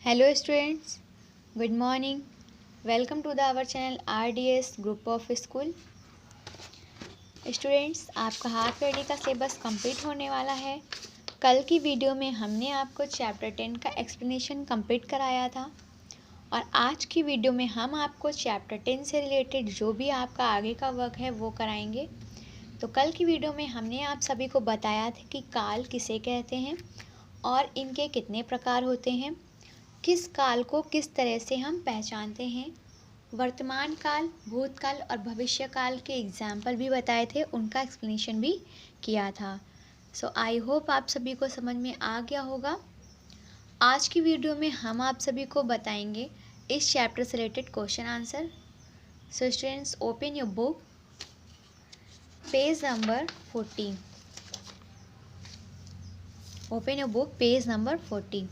Hello students, good morning. Welcome to our channel RDS Group of School. Students, आपका half yearly का syllabus complete होने वाला है। कल की वीडियो में हमने आपको चैप्टर 10 का एक्सप्लेनेशन कंप्लीट कराया था और आज की वीडियो में हम आपको चैप्टर 10 से रिलेटेड जो भी आपका आगे का वर्क है वो कराएंगे। तो कल की वीडियो में हमने आप सभी को बताया था कि काल किसे कहते हैं और इनके कितने प्रकार होते हैं, किस काल को किस तरह से हम पहचानते हैं। वर्तमान काल, भूतकाल और भविष्य काल के एग्जाम्पल भी बताए थे, उनका एक्सप्लेनेशन भी किया था। सो आई होप आप सभी को समझ में आ गया होगा। आज की वीडियो में हम आप सभी को बताएंगे इस चैप्टर से related question answer. So students, open your book, page number 40। Open your book, page number 40।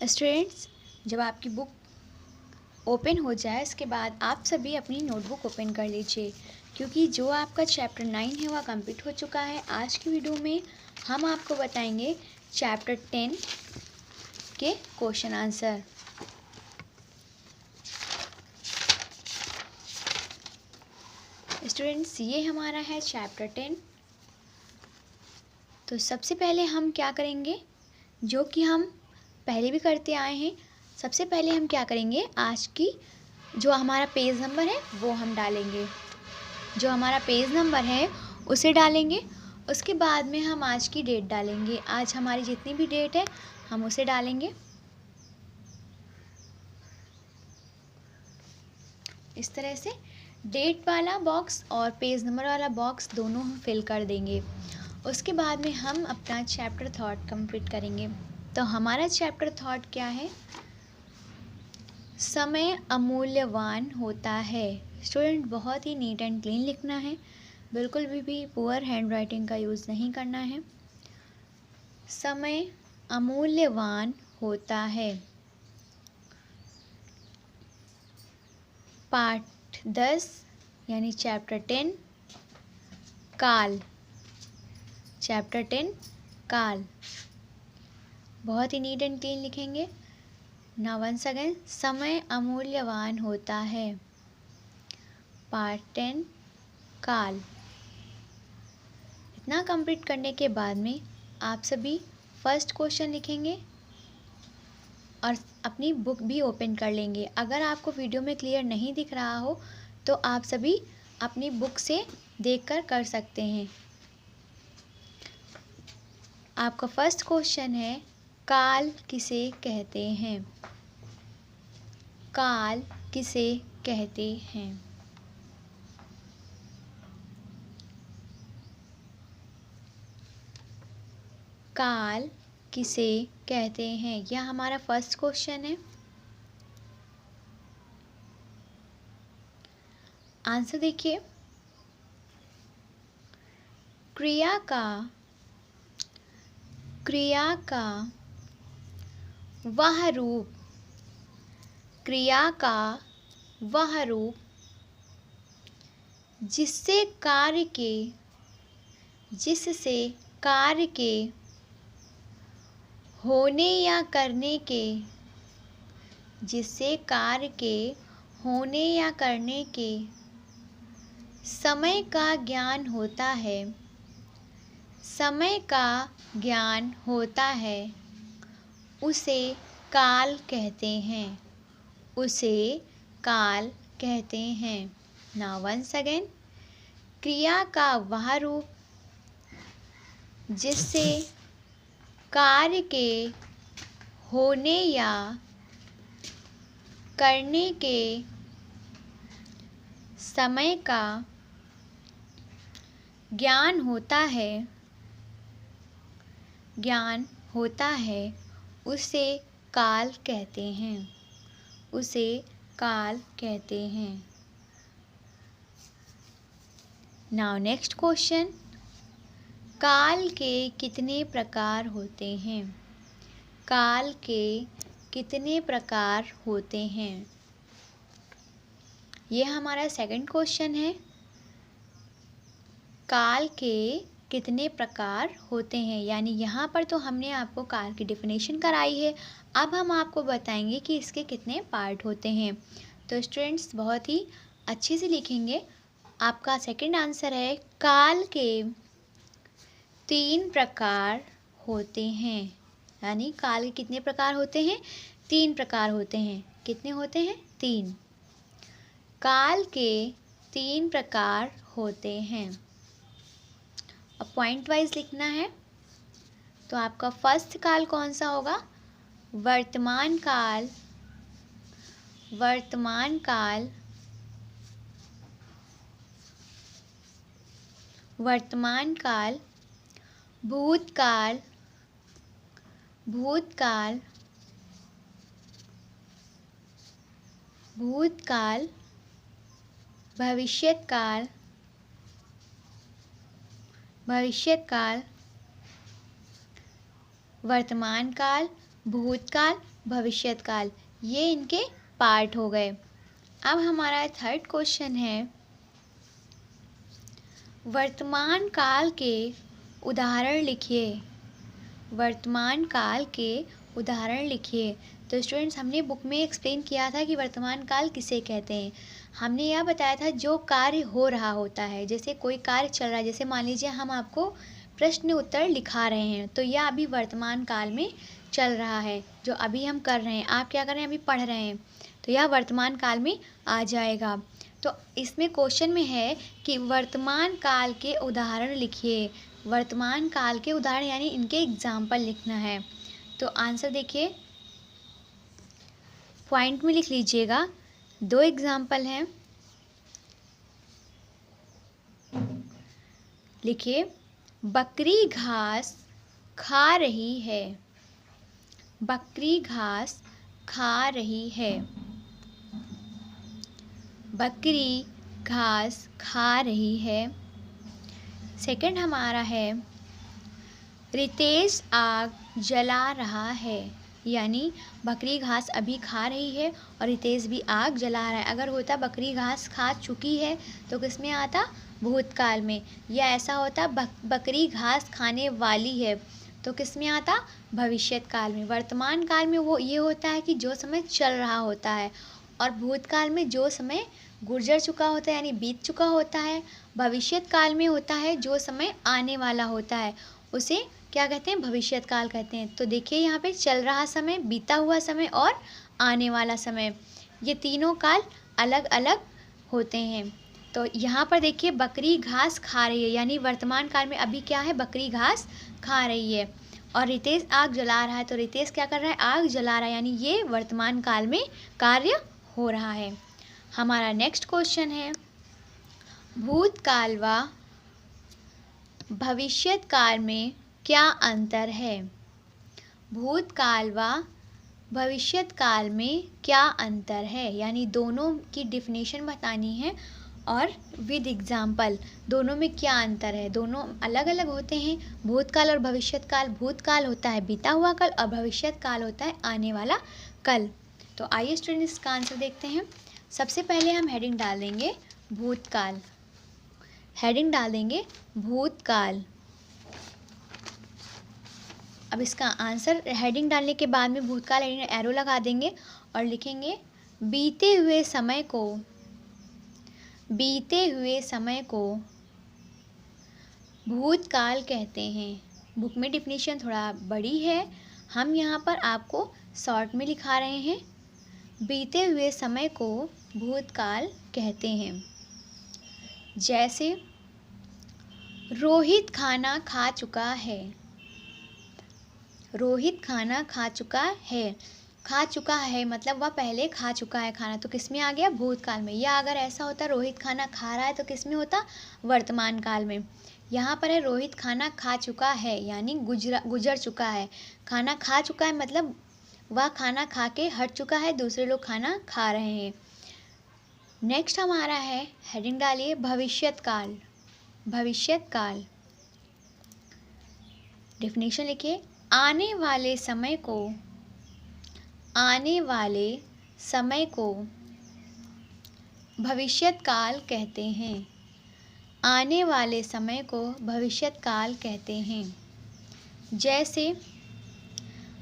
Students, जब आपकी बुक ओपन हो जाए इसके बाद आप सभी अपनी नोटबुक ओपन कर लीजिए, क्योंकि जो आपका चैप्टर 9 है वह कंप्लीट हो चुका है। आज की वीडियो में हम आपको बताएंगे चैप्टर 10 के क्वेश्चन आंसर। स्टूडेंट्स, ये हमारा है चैप्टर 10। तो सबसे पहले हम क्या करेंगे, जो कि हम पहले भी करते आए हैं। सबसे पहले हम क्या करेंगे, आज की जो हमारा पेज नंबर है वो हम डालेंगे। जो हमारा पेज नंबर है उसे डालेंगे। उसके बाद में हम आज की डेट डालेंगे। आज हमारी जितनी भी डेट है हम उसे डालेंगे। इस तरह से डेट वाला बॉक्स और पेज नंबर वाला बॉक्स दोनों हम फिल कर देंगे। उसके बाद में हम अपना चैप्टर थॉट कंप्लीट करेंगे। तो हमारा चैप्टर थॉट क्या है? समय अमूल्यवान होता है। स्टूडेंट, बहुत ही नीट एंड क्लीन लिखना है, बिल्कुल भी पुअर हैंड राइटिंग का यूज़ नहीं करना है। समय अमूल्यवान होता है। पाठ 10 यानी चैप्टर 10 काल। चैप्टर 10 काल। बहुत ही नीट एंड क्लीन लिखेंगे। नाउ वंस अगेन, समय अमूल्यवान होता है। पार्ट 10 काल। इतना कंप्लीट करने के बाद में आप सभी फर्स्ट क्वेश्चन लिखेंगे और अपनी बुक भी ओपन कर लेंगे। अगर आपको वीडियो में क्लियर नहीं दिख रहा हो तो आप सभी अपनी बुक से देखकर कर सकते हैं। आपका फर्स्ट क्वेश्चन है, काल किसे कहते हैं? काल किसे कहते हैं? काल किसे कहते हैं? यह हमारा फर्स्ट क्वेश्चन है। आंसर देखिए, क्रिया का वह रूप, क्रिया का वह रूप जिससे कार्य के होने या करने के, जिससे कार्य के होने या करने के समय का ज्ञान होता है, समय का ज्ञान होता है, उसे काल कहते हैं। उसे काल कहते हैं। नाउ वंस अगेन, क्रिया का वह रूप जिससे कार्य के होने या करने के समय का ज्ञान होता है, उसे काल कहते हैं। उसे काल कहते हैं। नाउ नेक्स्ट क्वेश्चन, काल के कितने प्रकार होते हैं? काल के कितने प्रकार होते हैं? ये हमारा सेकंड क्वेश्चन है। काल के कितने प्रकार होते हैं। यानी यहाँ पर तो हमने आपको कार की डेफिनेशन कराई है, अब हम आपको बताएंगे कि इसके कितने पार्ट होते हैं। तो स्टूडेंट्स बहुत ही अच्छे से लिखेंगे। आपका सेकंड आंसर है काल के 3 प्रकार होते हैं। यानी काल के कितने प्रकार होते हैं? 3 प्रकार होते हैं। कितने होते हैं? 3। काल के 3 प्रकार होते हैं। अब पॉइंट वाइज लिखना है। तो आपका फर्स्ट काल कौन सा होगा? वर्तमान काल, वर्तमान काल, वर्तमान काल, भूतकाल, भूतकाल, भूतकाल, भविष्यत्काल, भविष्यत्काल, वर्तमान काल, भूतकाल, भविष्यत्काल, ये इनके पार्ट हो गए। अब हमारा थर्ड क्वेश्चन है वर्तमान काल के उदाहरण लिखिए। वर्तमान काल के उदाहरण लिखिए। तो स्टूडेंट्स हमने बुक में एक्सप्लेन किया था कि वर्तमान काल किसे कहते हैं। हमने यह बताया था जो कार्य हो रहा होता है, जैसे कोई कार्य चल रहा है, जैसे मान लीजिए हम आपको प्रश्न उत्तर लिखा रहे हैं, तो यह अभी वर्तमान काल में चल रहा है, जो अभी हम कर रहे हैं। आप क्या कर रहे हैं? अभी पढ़ रहे हैं, तो यह वर्तमान काल में आ जाएगा। तो इसमें क्वेश्चन में है कि वर्तमान काल के उदाहरण लिखिए। वर्तमान काल के उदाहरण यानी इनके एग्जाम्पल लिखना है। तो आंसर देखिए, पॉइंट में लिख लीजिएगा। 2 एग्जाम्पल हैं, लिखिए। बकरी घास खा रही है। बकरी घास खा रही है। बकरी घास खा रही है। सेकंड हमारा है रितेश आग जला रहा है। यानी बकरी घास अभी खा रही है और रितेश भी आग जला रहा है। अगर होता बकरी घास खा चुकी है तो किस में आता? भूतकाल में। या ऐसा होता बकरी घास खाने वाली है तो किस में आता? भविष्यत काल में। वर्तमान काल में वो ये होता है कि जो समय चल रहा होता है, और भूतकाल में जो समय गुजर चुका होता है यानी बीत चुका होता है। भविष्यत काल में होता है जो समय आने वाला होता है, उसे क्या कहते हैं? भविष्यत काल कहते हैं। तो देखिए यहाँ पे चल रहा समय, बीता हुआ समय और आने वाला समय, ये तीनों काल अलग अलग होते हैं। तो यहाँ पर देखिए बकरी घास खा रही है, यानी वर्तमान काल में अभी क्या है? बकरी घास खा रही है। और रितेश आग जला रहा है, तो रितेश क्या कर रहा है? आग जला रहा है, यानी ये वर्तमान काल में कार्य हो रहा है। हमारा नेक्स्ट क्वेश्चन है भूतकाल व भविष्यत काल में क्या अंतर है? भूतकाल व भविष्यत काल में क्या अंतर है? यानी दोनों की डेफिनेशन बतानी है और विद एग्जाम्पल दोनों में क्या अंतर है। दोनों अलग अलग होते हैं, भूतकाल और भविष्यत काल। भूतकाल होता है बीता हुआ कल और भविष्यत काल होता है आने वाला कल। तो आइए स्टूडेंट इसका आंसर देखते हैं। सबसे पहले हम हेडिंग डाल देंगे भूतकाल। हेडिंग डाल देंगे भूतकाल। अब इसका आंसर हेडिंग डालने के बाद में भूतकाल हेडिंग एरो लगा देंगे और लिखेंगे बीते हुए समय को, बीते हुए समय को भूतकाल कहते हैं। बुक में डेफिनेशन थोड़ा बड़ी है, हम यहाँ पर आपको शॉर्ट में लिखा रहे हैं। बीते हुए समय को भूतकाल कहते हैं। जैसे रोहित खाना खा चुका है। रोहित खाना खा चुका है। खा चुका है मतलब वह पहले खा चुका है खाना, तो किस में आ गया? भूतकाल में। या अगर ऐसा होता रोहित खाना खा रहा है तो किस में होता? वर्तमान काल में। यहाँ पर है रोहित खाना खा चुका है यानी गुजर चुका है। खाना खा चुका है मतलब वह खाना खा के हट चुका है, दूसरे लोग खाना खा रहे हैं। नेक्स्ट हमारा है, हेडिंग डालिए भविष्यत काल। भविष्यत काल डेफिनेशन लिखिए आने वाले समय को, आने वाले समय को भविष्यत काल कहते हैं। आने वाले समय को भविष्यत काल कहते हैं। जैसे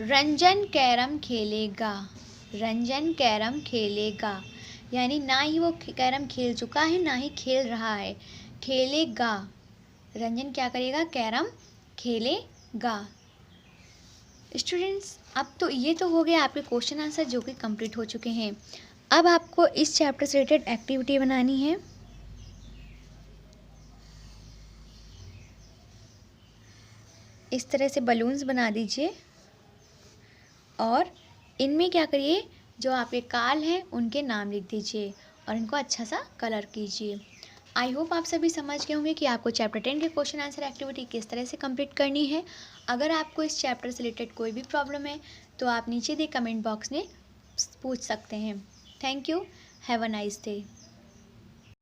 रंजन कैरम खेलेगा, रंजन कैरम खेलेगा, यानी ना ही वो कैरम खेल चुका है ना ही खेल रहा है, खेलेगा। रंजन क्या करेगा? कैरम खेलेगा। स्टूडेंट्स, अब तो ये तो हो गया आपके क्वेश्चन आंसर जो कि कंप्लीट हो चुके हैं। अब आपको इस चैप्टर से रिलेटेड एक्टिविटी बनानी है। इस तरह से बलून्स बना दीजिए और इनमें क्या करिए, जो आपके काल हैं उनके नाम लिख दीजिए और इनको अच्छा सा कलर कीजिए। आई होप आप सभी समझ गए होंगे कि आपको चैप्टर 10 के क्वेश्चन आंसर एक्टिविटी किस तरह से कंप्लीट करनी है। अगर आपको इस चैप्टर से रिलेटेड कोई भी प्रॉब्लम है तो आप नीचे दिए कमेंट बॉक्स में पूछ सकते हैं। Thank you. Have a nice day.